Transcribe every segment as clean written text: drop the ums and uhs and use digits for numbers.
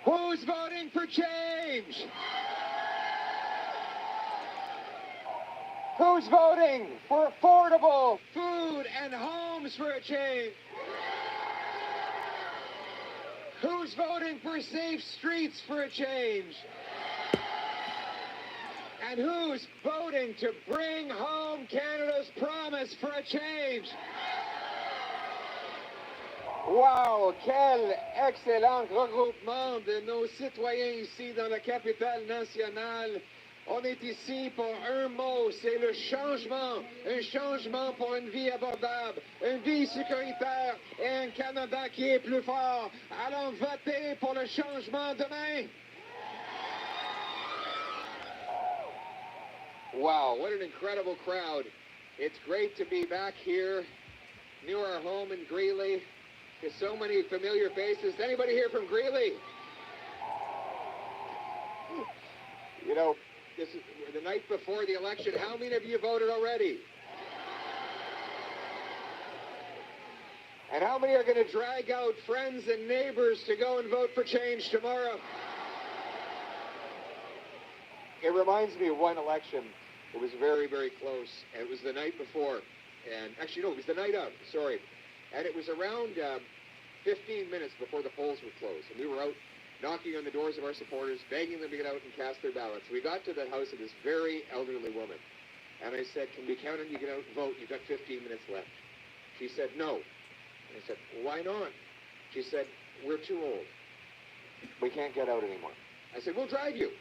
Who's voting for change? Who's voting for affordable food and homes for a change? Who's voting for safe streets for a change? And who's voting to bring home Canada's promise for a change? Wow, quel excellent regroupement de nos citoyens ici dans la capitale nationale. On est ici pour un mot, c'est le changement. Un changement pour une vie abordable, une vie sécuritaire et un Canada qui est plus fort. Allons voter pour le changement demain. Wow, what an incredible crowd. It's great to be back here near our home in Greeley. There's so many familiar faces. Anybody here from Greeley? You know, this is the night before the election. How many of you voted already? And how many are going to drag out friends and neighbors to go and vote for change tomorrow? It reminds me of one election. It was very, very close. And it was the night before. And actually, no, it was the night of. Sorry. And it was around 15 minutes before the polls were closed. And we were out knocking on the doors of our supporters, begging them to get out and cast their ballots. We got to the house of this very elderly woman. And I said, can we count on you to get out and vote? You've got 15 minutes left. She said, no. And I said, why not? She said, we're too old. We can't get out anymore. I said, we'll drive you.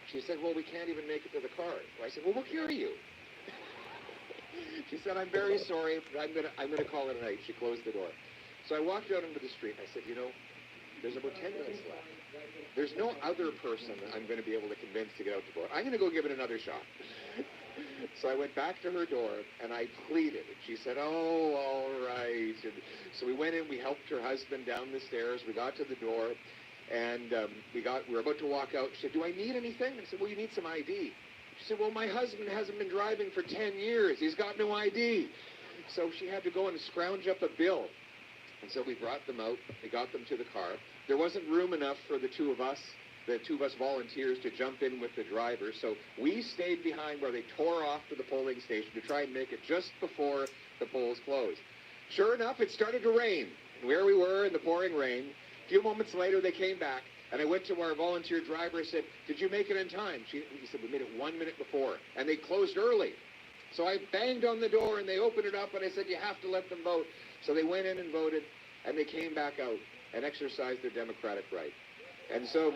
She said, well, we can't even make it to the car. I said, well, we'll carry you. She said, I'm very sorry, but I'm gonna call it a night. She closed the door. So I walked out into the street and I said, you know, there's about 10 minutes left. There's no other person I'm going to be able to convince to get out to vote. I'm going to go give it another shot. So I went back to her door and I pleaded. And she said, oh, all right. And so we went in, we helped her husband down the stairs. We got to the door and we were about to walk out. She said, do I need anything? I said, well, you need some ID. She said, well, my husband hasn't been driving for 10 years. He's got no ID. So she had to go and scrounge up a bill. And so we brought them out. We got them to the car. There wasn't room enough for the two of us volunteers, to jump in with the driver. So we stayed behind where they tore off to the polling station to try and make it just before the polls closed. Sure enough, it started to rain. And where we were in the pouring rain, a few moments later they came back. And I went to our volunteer driver and said, did you make it in time? He said, we made it 1 minute before. And they closed early. So I banged on the door and they opened it up and I said, you have to let them vote. So they went in and voted and they came back out and exercised their democratic right. And so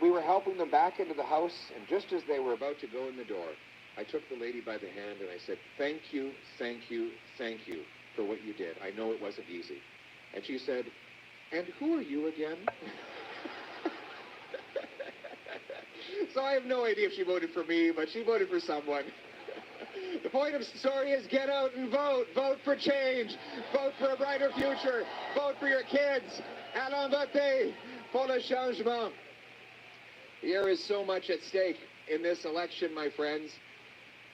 we were helping them back into the house, and just as they were about to go in the door, I took the lady by the hand and I said, thank you, thank you, thank you for what you did. I know it wasn't easy. And she said, and who are you again? So I have no idea if she voted for me, but she voted for someone. The point of the story is get out and vote. Vote for change. Vote for a brighter future. Vote for your kids. Allons voter pour le changement. There is so much at stake in this election, my friends.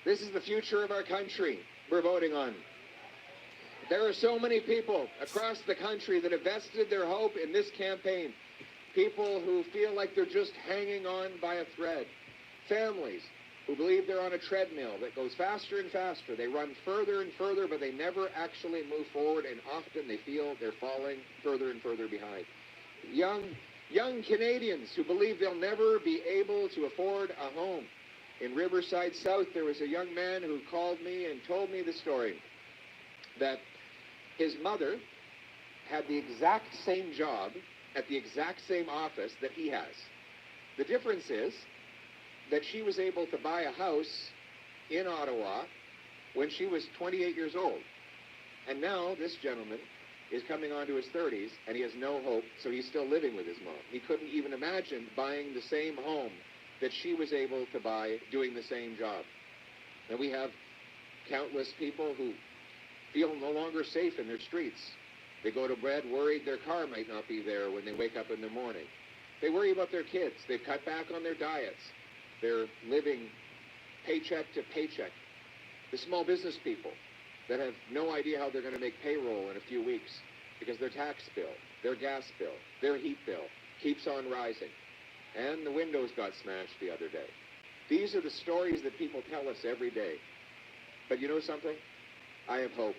This is the future of our country we're voting on. There are so many people across the country that have vested their hope in this campaign. People who feel like they're just hanging on by a thread. Families who believe they're on a treadmill that goes faster and faster. They run further and further, but they never actually move forward, and often they feel they're falling further and further behind. Young Canadians who believe they'll never be able to afford a home. In Riverside South, there was a young man who called me and told me the story that his mother had the exact same job at the exact same office that he has. The difference is that she was able to buy a house in Ottawa when she was 28 years old. And now this gentleman is coming on to his 30s and he has no hope, so he's still living with his mom. He couldn't even imagine buying the same home that she was able to buy doing the same job. And we have countless people who feel no longer safe in their streets. They go to bed worried their car might not be there when they wake up in the morning. They worry about their kids. They've cut back on their diets. They're living paycheck to paycheck. The small business people that have no idea how they're going to make payroll in a few weeks. because their tax bill, their gas bill, their heat bill keeps on rising. And the windows got smashed the other day. These are the stories that people tell us every day. But you know something? I have hope,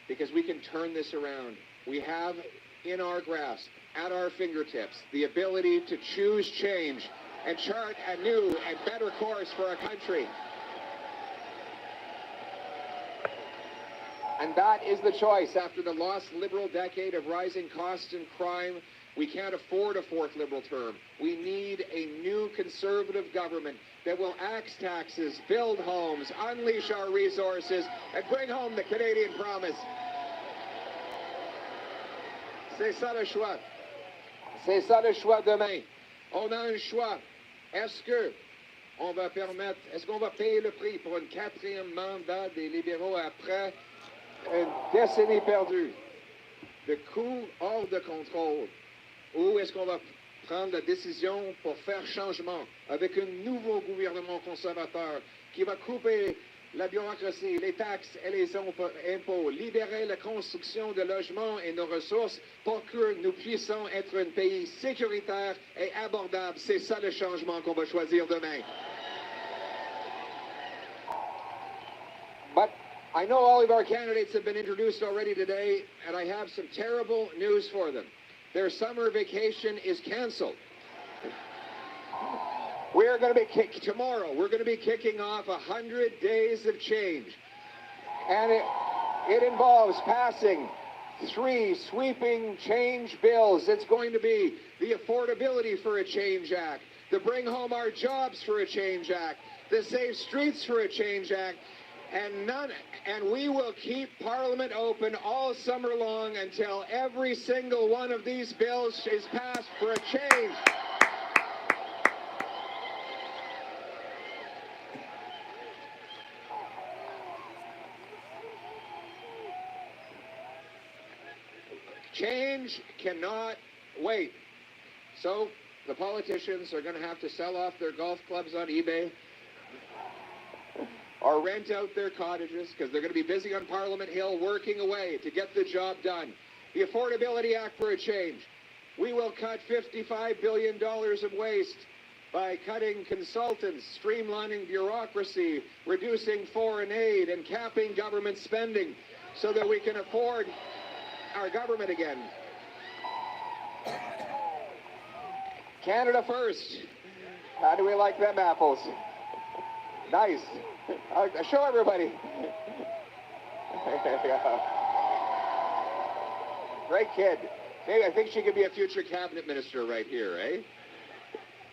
because we can turn this around. We have in our grasp, at our fingertips, the ability to choose change and chart a new and better course for our country. And that is the choice. After the lost Liberal decade of rising costs and crime, we can't afford a fourth Liberal term. We need a new Conservative government that will axe taxes, build homes, unleash our resources, and bring home the Canadian promise. C'est ça le choix. C'est ça le choix demain. On a un choix. Est-ce qu'on va payer le prix pour un quatrième mandat des libéraux après une décennie perdue, de coûts hors de contrôle? Ou est-ce qu'on va prendre la décision pour faire changement avec un nouveau gouvernement conservateur qui va couper la bureaucratie, les taxes et les impôts, libérer la construction de logements et nos ressources pour que nous puissions être un pays sécuritaire et abordable? C'est ça le changement qu'on va choisir demain. But I know all of our candidates have been introduced already today, and I have some terrible news for them. Their summer vacation is canceled. We're going to be tomorrow. We're going to be kicking off 100 days of change, and it involves passing 3 sweeping change bills. It's going to be the Affordability for a Change Act, the Bring Home Our Jobs for a Change Act, the Safe Streets for a Change Act, and we will keep Parliament open all summer long until every single one of these bills is passed for a change. Change cannot wait. So the politicians are going to have to sell off their golf clubs on eBay or rent out their cottages, because they're going to be busy on Parliament Hill working away to get the job done. The Affordability Act for a Change. We will cut $55 billion of waste by cutting consultants, streamlining bureaucracy, reducing foreign aid, and capping government spending so that we can afford our government again. Canada first. How do we like them apples? Nice. Show everybody. Great kid. Maybe I think she could be a future cabinet minister right here, eh?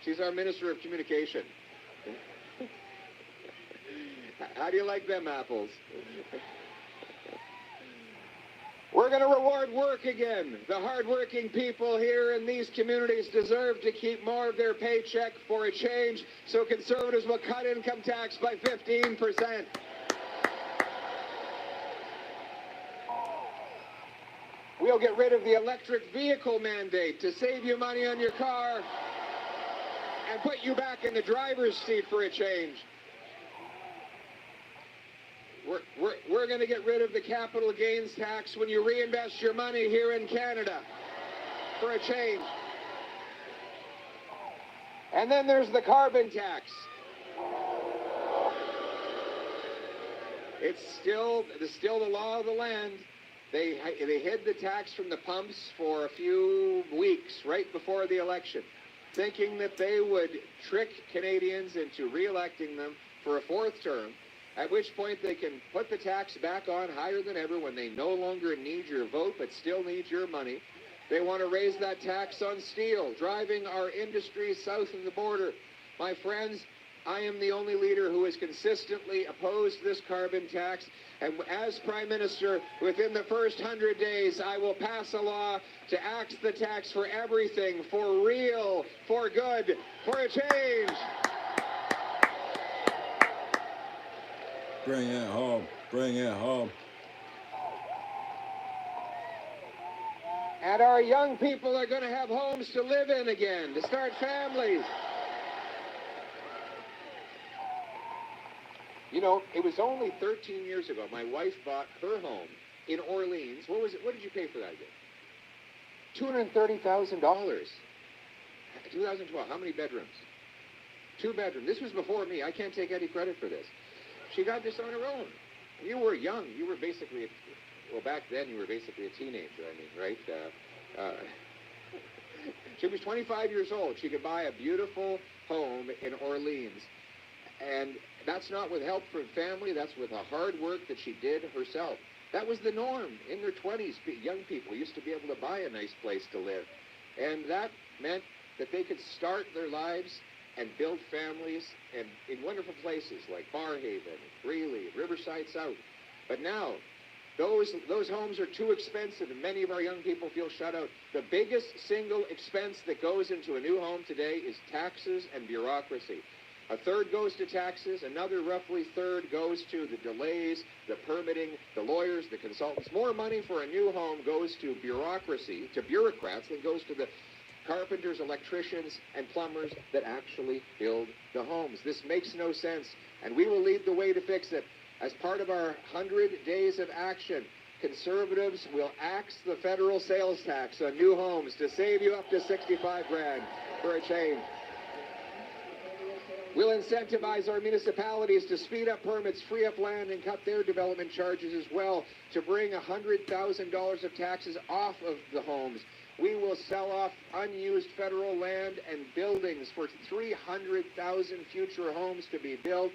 She's our Minister of Communication. How do you like them apples? We're going to reward work again. The hardworking people here in these communities deserve to keep more of their paycheck for a change, so Conservatives will cut income tax by 15%. We'll get rid of the electric vehicle mandate to save you money on your car and put you back in the driver's seat for a change. We're going to get rid of the capital gains tax when you reinvest your money here in Canada for a change. And then there's the carbon tax. It's still the law of the land. They hid the tax from the pumps for a few weeks right before the election, thinking that they would trick Canadians into re-electing them for a 4th term, at which point they can put the tax back on higher than ever when they no longer need your vote but still need your money. They want to raise that tax on steel, driving our industry south of the border. My friends, I am the only leader who has consistently opposed this carbon tax, and as Prime Minister, within the first 100 days, I will pass a law to axe the tax for everything, for real, for good, for a change. Bring it home. Bring it home. And our young people are going to have homes to live in again, to start families. You know, it was only 13 years ago my wife bought her home in Orleans. What was it? What did you pay for that again? $230,000. 2012. How many bedrooms? 2 bedrooms. This was before me. I can't take any credit for this. She got this on her own. You were young. You were basically, well, back then you were basically a teenager, I mean, right? She was 25 years old. She could buy a beautiful home in Orleans. And that's not with help from family. That's with the hard work that she did herself. That was the norm. In their 20s, young people used to be able to buy a nice place to live. And that meant that they could start their lives and build families and in wonderful places like Barhaven, Greeley, Riverside South. But now, those homes are too expensive, and many of our young people feel shut out. The biggest single expense that goes into a new home today is taxes and bureaucracy. A third goes to taxes, another roughly third goes to the delays, the permitting, the lawyers, the consultants. More money for a new home goes to bureaucracy, to bureaucrats, than goes to the carpenters, electricians, and plumbers that actually build the homes. This makes no sense, and we will lead the way to fix it. As part of our 100 days of action, Conservatives will axe the federal sales tax on new homes to save you up to $65 grand for a change. We'll incentivize our municipalities to speed up permits, free up land, and cut their development charges as well to bring $100,000 of taxes off of the homes. We will sell off unused federal land and buildings for 300,000 future homes to be built.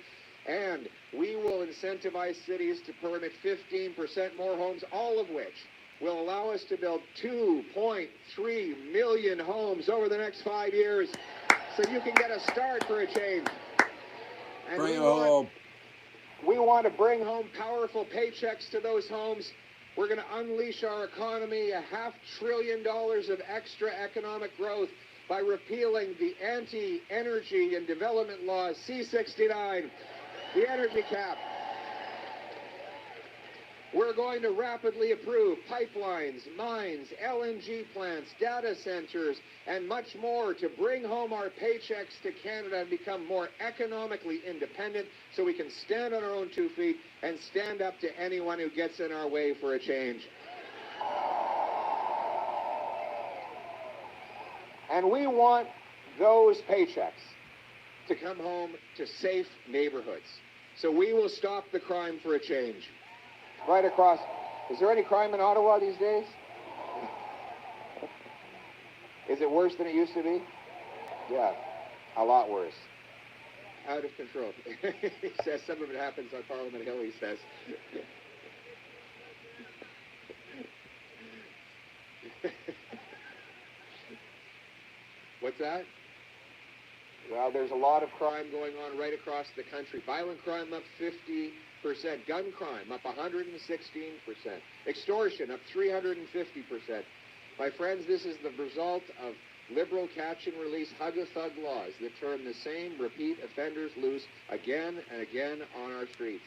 And we will incentivize cities to permit 15% more homes, all of which will allow us to build 2.3 million homes over the next 5 years, so you can get a start for a change. And we want to bring home powerful paychecks to those homes. We're going to unleash our economy, $500 billion of extra economic growth by repealing the anti-energy and development law, C-69, the energy cap. We're going to rapidly approve pipelines, mines, LNG plants, data centers, and much more to bring home our paychecks to Canada and become more economically independent so we can stand on our own 2 feet and stand up to anyone who gets in our way for a change. And we want those paychecks to come home to safe neighborhoods. So we will stop the crime for a change. Right across. Is there any crime in Ottawa these days? Is it worse than it used to be? Yeah, a lot worse. Out of control. He says some of it happens on Parliament Hill, he says. What's that? Well, there's a lot of crime going on right across the country. Violent crime up 50%. Gun crime up 116%. Extortion up 350%. My friends, this is the result of liberal catch and release hug-a-thug laws that turn the same repeat offenders loose again and again on our streets.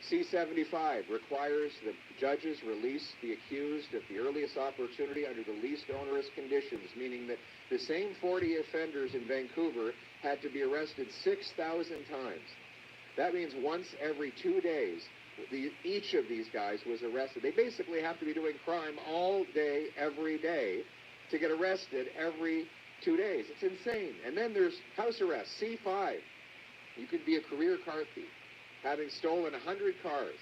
C-75 requires the judges release the accused at the earliest opportunity under the least onerous conditions, meaning that the same 40 offenders in Vancouver had to be arrested 6,000 times. That means once every 2 days, each of these guys was arrested. They basically have to be doing crime all day, every day, to get arrested every 2 days. It's insane. And then there's house arrest, C5. You could be a career car thief, having stolen 100 cars,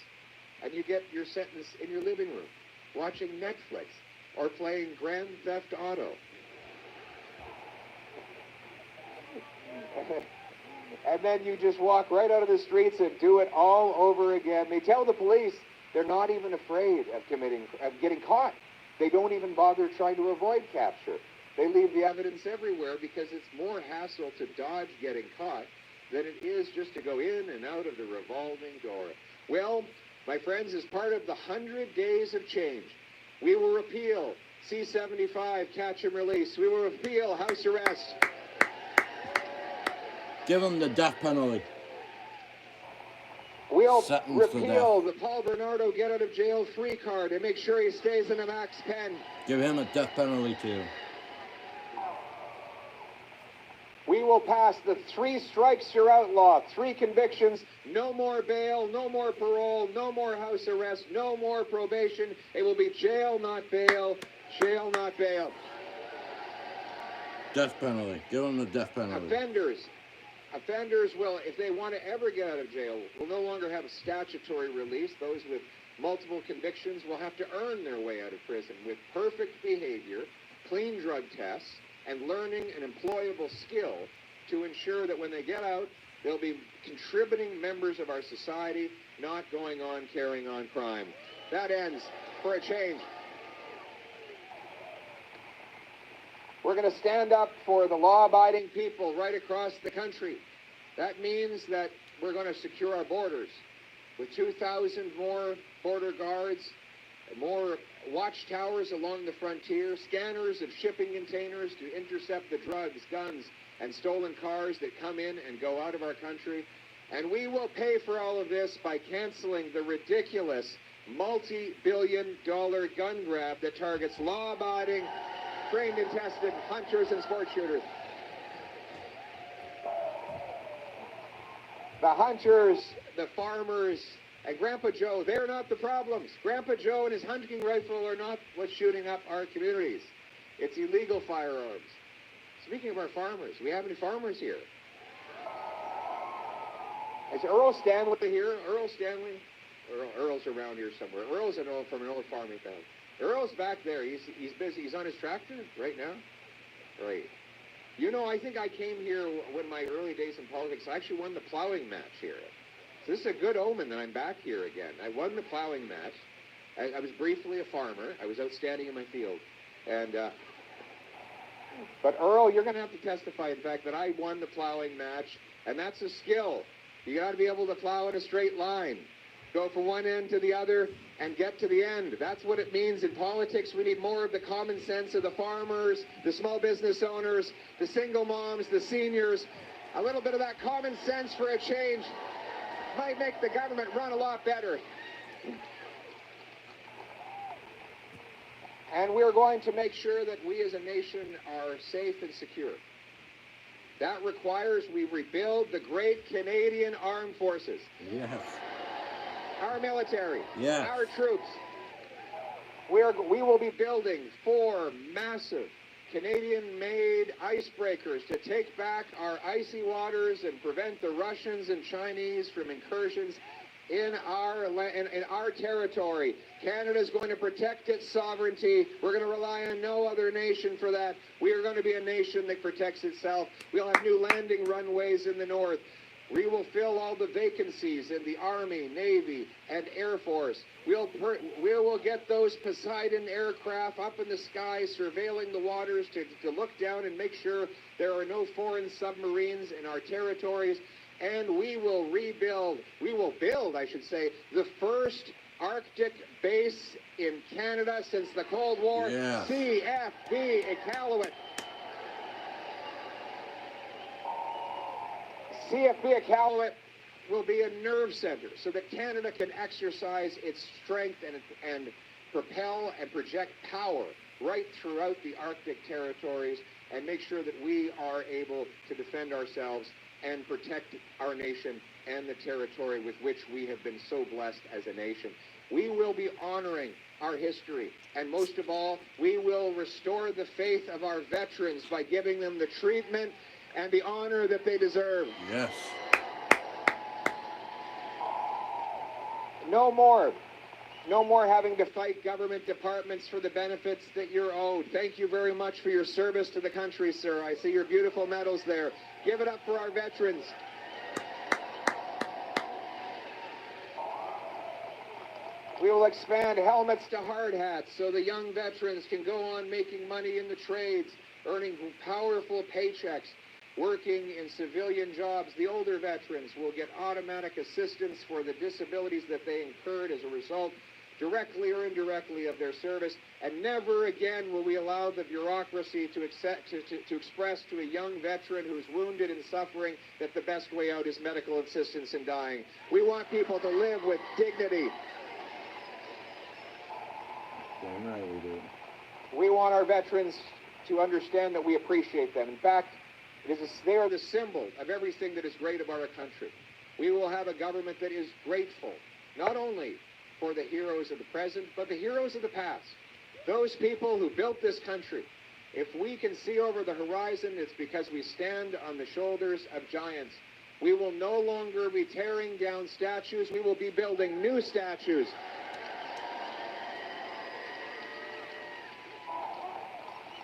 and you get your sentence in your living room, watching Netflix or playing Grand Theft Auto. And then you just walk right out of the streets and do it all over again. They tell the police they're not even afraid of getting caught. They don't even bother trying to avoid capture. They leave the evidence everywhere because it's more hassle to dodge getting caught than it is just to go in and out of the revolving door. Well, my friends, as part of the 100 days of change, we will repeal C-75, catch and release. We will repeal house arrest. Give him the death penalty. We'll repeal the Paul Bernardo get out of jail free card and make sure he stays in a max pen. Give him a death penalty too. We will pass the 3 strikes you're out law, 3 convictions, no more bail, no more parole, no more house arrest, no more probation. It will be jail, not bail. Jail, not bail. Death penalty. Give them the death penalty. Offenders will, if they want to ever get out of jail, will no longer have a statutory release. Those with multiple convictions will have to earn their way out of prison with perfect behavior, clean drug tests, and learning an employable skill to ensure that when they get out, they'll be contributing members of our society, not going on carrying on crime. That ends For a Change. We're going to stand up for the law-abiding people right across the country. That means that we're going to secure our borders with 2,000 more border guards, more watchtowers along the frontier, scanners of shipping containers to intercept the drugs, guns, and stolen cars that come in and go out of our country. And we will pay for all of this by canceling the ridiculous multi-billion-dollar gun grab that targets law-abiding, trained and tested hunters and sport shooters. The hunters, the farmers, and Grandpa Joe, they're not the problems. Grandpa Joe and his hunting rifle are not what's shooting up our communities. It's illegal firearms. Speaking of our farmers, we have any farmers here? Is Earl Stanley here? Earl Stanley? Earl's around here somewhere. Earl's from an old farming town. Earl's back there. He's busy. He's on his tractor right now? Right. You know, I think I came here when my early days in politics. I actually won the plowing match here. So this is a good omen that I'm back here again. I won the plowing match. I was briefly a farmer. I was outstanding in my field. And, but Earl, you're going to have to testify, in fact, that I won the plowing match. And that's a skill. You got to be able to plow in a straight line. Go from one end to the other and get to the end. That's what it means in politics. We need more of the common sense of the farmers, the small business owners, the single moms, the seniors. A little bit of that common sense for a change might make the government run a lot better. And we're going to make sure that we as a nation are safe and secure. That requires we rebuild the great Canadian Armed Forces. Yes. Our military, yes. Our troops. We will be building 4 massive Canadian-made icebreakers to take back our icy waters and prevent the Russians and Chinese from incursions in our territory. Canada is going to protect its sovereignty. We're going to rely on no other nation for that. We are going to be a nation that protects itself. We'll have new landing runways in the north. We will fill all the vacancies in the Army, Navy, and Air Force. We will get those Poseidon aircraft up in the sky, surveilling the waters to look down and make sure there are no foreign submarines in our territories. And we will build, I should say, the first Arctic base in Canada since the Cold War, yeah. CFB Iqaluit. CFB Iqaluit will be a nerve center so that Canada can exercise its strength and propel and project power right throughout the Arctic territories and make sure that we are able to defend ourselves and protect our nation and the territory with which we have been so blessed as a nation. We will be honoring our history, and most of all, we will restore the faith of our veterans by giving them the treatment and the honor that they deserve. Yes. No more having to fight government departments for the benefits that you're owed. Thank you very much for your service to the country, sir. I see your beautiful medals there. Give it up for our veterans. We will expand helmets to hard hats so the young veterans can go on making money in the trades, earning powerful paychecks, working in civilian jobs. The older veterans will get automatic assistance for the disabilities that they incurred as a result, directly or indirectly, of their service. And never again will we allow the bureaucracy to express to a young veteran who's wounded and suffering that the best way out is medical assistance in dying. We want people to live with dignity. Damn right we do. We want our veterans to understand that we appreciate them. In fact, they are the symbol of everything that is great about our country. We will have a government that is grateful, not only for the heroes of the present, but the heroes of the past. Those people who built this country, if we can see over the horizon, it's because we stand on the shoulders of giants. We will no longer be tearing down statues. We will be building new statues.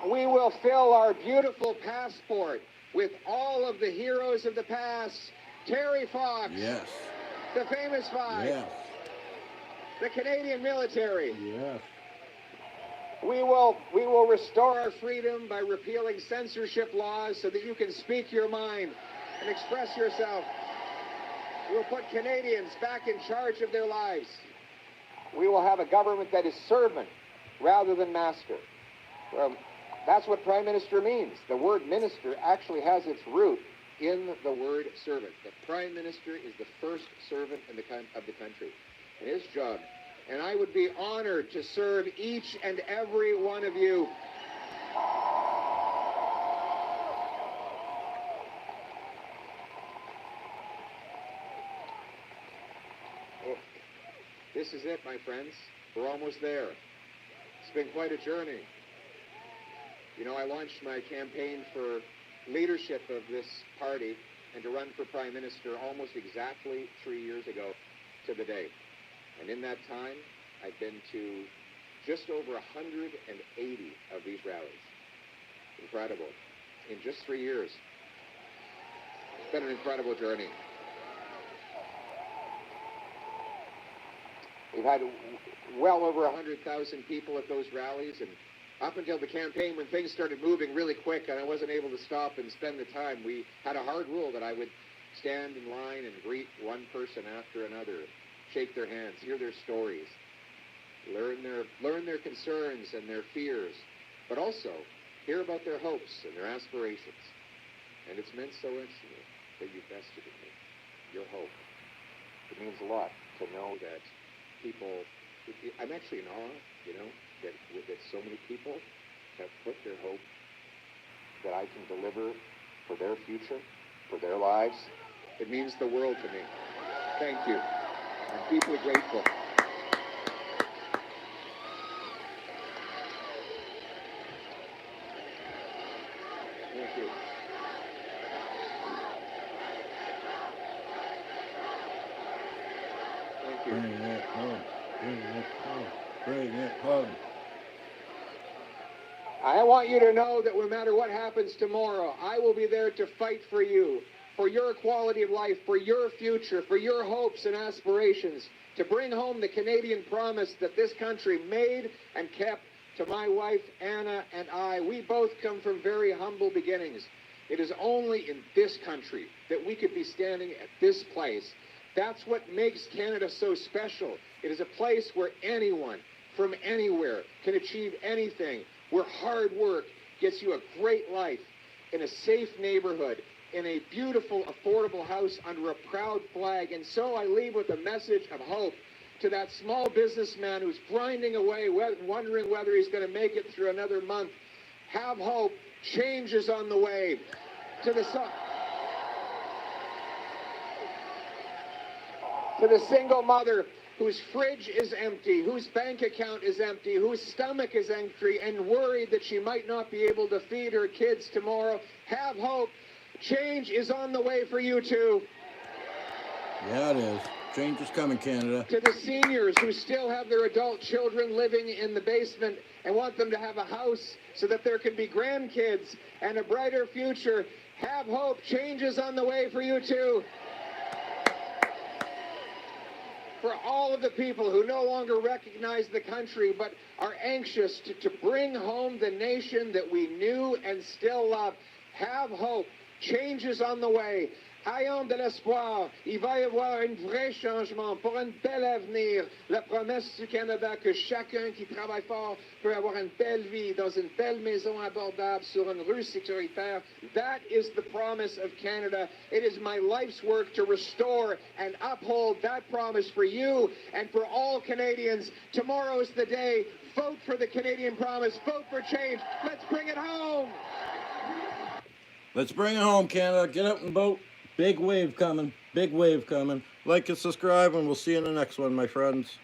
We will fill our beautiful passport with all of the heroes of the past. Terry Fox. Yes. The famous five. Yes. The Canadian military. Yes. We will restore our freedom by repealing censorship laws so that you can speak your mind and express yourself. We will put Canadians back in charge of their lives. We will have a government that is servant rather than master. That's what Prime Minister means. The word minister actually has its root in the word servant. The Prime Minister is the first servant of the country. And his job. And I would be honored to serve each and every one of you. This is it, my friends. We're almost there. It's been quite a journey. You know, I launched my campaign for leadership of this party and to run for Prime Minister almost exactly 3 years ago to the day. And in that time, I've been to just over 180 of these rallies. Incredible. In just 3 years. It's been an incredible journey. We've had well over 100,000 people at those rallies, and up until the campaign, when things started moving really quick and I wasn't able to stop and spend the time, we had a hard rule that I would stand in line and greet one person after another, shake their hands, hear their stories, learn their concerns and their fears, but also hear about their hopes and their aspirations. And it's meant so much to me that you vested in me, your hope. It means a lot to know that people, I'm actually in awe, you know, that so many people have put their hope that I can deliver for their future, for their lives. It means the world to me. Thank you. I'm deeply grateful. Thank you. Thank you. Bring it home. Bring it home. Bring it home. I want you to know that no matter what happens tomorrow, I will be there to fight for you, for your quality of life, for your future, for your hopes and aspirations, to bring home the Canadian promise that this country made and kept to my wife, Anna, and I. We both come from very humble beginnings. It is only in this country that we could be standing at this place. That's what makes Canada so special. It is a place where anyone from anywhere can achieve anything, where hard work gets you a great life in a safe neighborhood, in a beautiful, affordable house under a proud flag. And so I leave with a message of hope to that small businessman who's grinding away, wondering whether he's going to make it through another month. Have hope. Change is on the way. To the single mother whose fridge is empty, whose bank account is empty, whose stomach is empty, and worried that she might not be able to feed her kids tomorrow, have hope. Change is on the way for you too. Yeah, it is. Change is coming, Canada. To the seniors who still have their adult children living in the basement and want them to have a house so that there can be grandkids and a brighter future, have hope. Change is on the way for you too. For all of the people who no longer recognize the country but are anxious to bring home the nation that we knew and still love, have hope. Change is on the way. Ayons de l'espoir. Il va y avoir un vrai changement pour un bel avenir. La promesse du Canada que chacun qui travaille fort peut avoir une belle vie dans une belle maison abordable sur une rue sécuritaire. That is the promise of Canada. It is my life's work to restore and uphold that promise for you and for all Canadians. Tomorrow is the day. Vote for the Canadian promise. Vote for change. Let's bring it home. Let's bring it home, Canada. Get up and vote. Big wave coming. Big wave coming. Like and subscribe, and we'll see you in the next one, my friends.